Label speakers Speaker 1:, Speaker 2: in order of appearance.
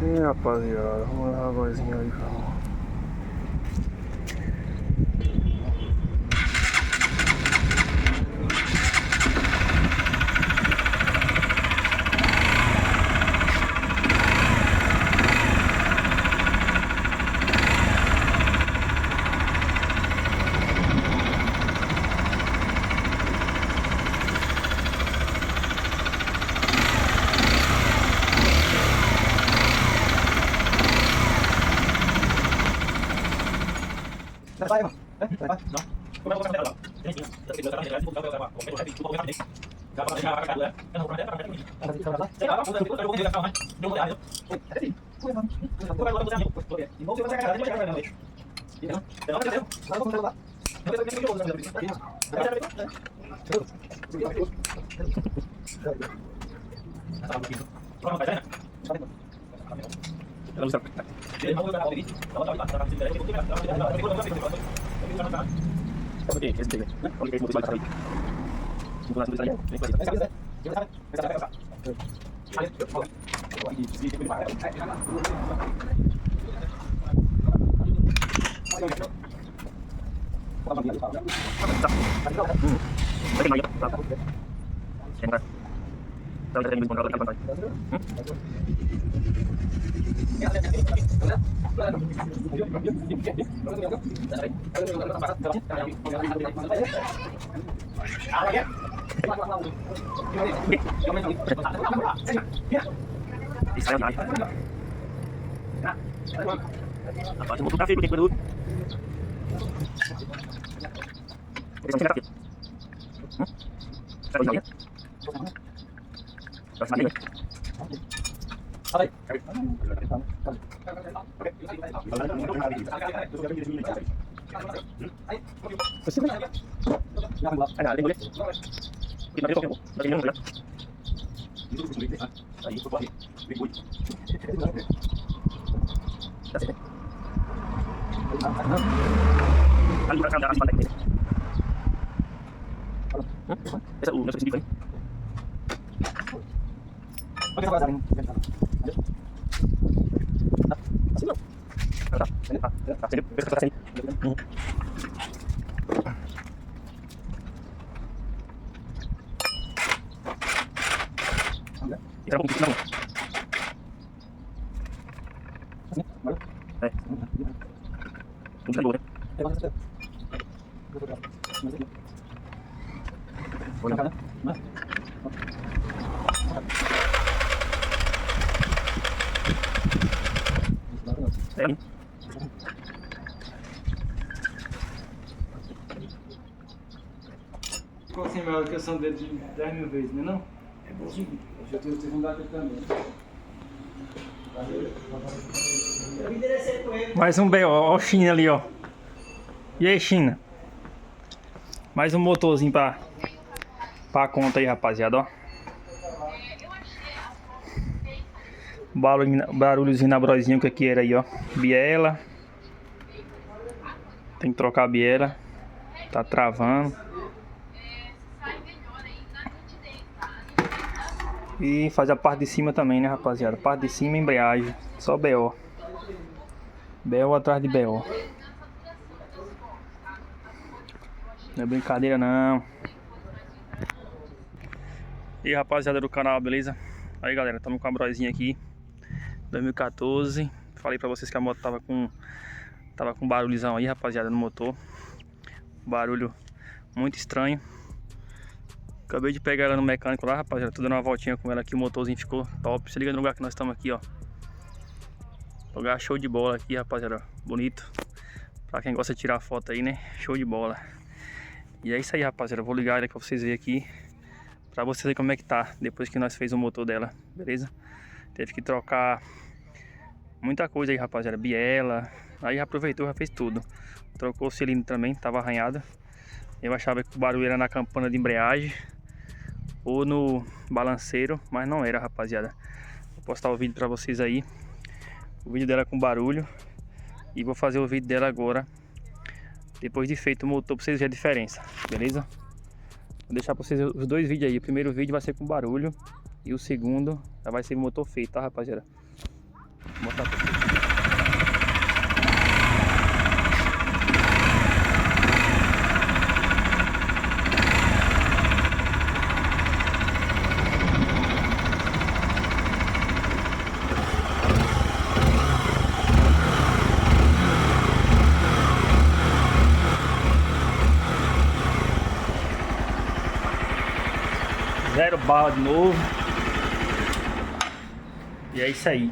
Speaker 1: E rapaziada, vamos levar a vozinha aí, cara.
Speaker 2: Vai, mano. Vai, não.
Speaker 1: Ficou assim melhor que a ação dele de 10 mil vezes, né não?
Speaker 2: É bonzinho.
Speaker 1: Eu tenho segunda aqui também. Mais um B.O. Ó o China ali, ó. E aí, China? Mais um motorzinho pra conta aí, rapaziada, ó. Barulhozinho na brozinha que aqui era aí, ó. Biela. Tem que trocar a biela. Tá travando. E fazer a parte de cima também, né, rapaziada? Parte de cima, embreagem. Só BO. BO atrás de BO. Não é brincadeira, não. E aí, rapaziada do canal, beleza? Aí, galera, estamos com a brozinha aqui. 2014. Falei pra vocês que a moto tava com barulhozão aí, rapaziada, no motor. Barulho muito estranho. Acabei de pegar ela no mecânico lá, rapaziada. Tô dando uma voltinha com ela aqui, o motorzinho ficou top. Se liga no lugar que nós estamos aqui, ó. Lugar show de bola aqui, rapaziada. Bonito. Pra quem gosta de tirar foto aí, né? Show de bola. E é isso aí, rapaziada. Vou ligar ela pra vocês verem aqui. Pra vocês verem como é que tá. Depois que nós fez o motor dela, beleza? Teve que trocar muita coisa aí, rapaziada. Biela. Aí aproveitou, já fez tudo. Trocou o cilindro também, tava arranhado. Eu achava que o barulho era na campana de embreagem ou no balanceiro, mas não era, rapaziada. Vou postar o vídeo pra vocês aí. O vídeo dela com barulho. E vou fazer o vídeo dela agora, depois de feito o motor, pra vocês verem a diferença, beleza? Vou deixar pra vocês os dois vídeos aí. O primeiro vídeo vai ser com barulho e o segundo já vai ser o motor feito, tá, rapaziada? Vou botar pra vocês. Zero bala de novo. E é isso aí.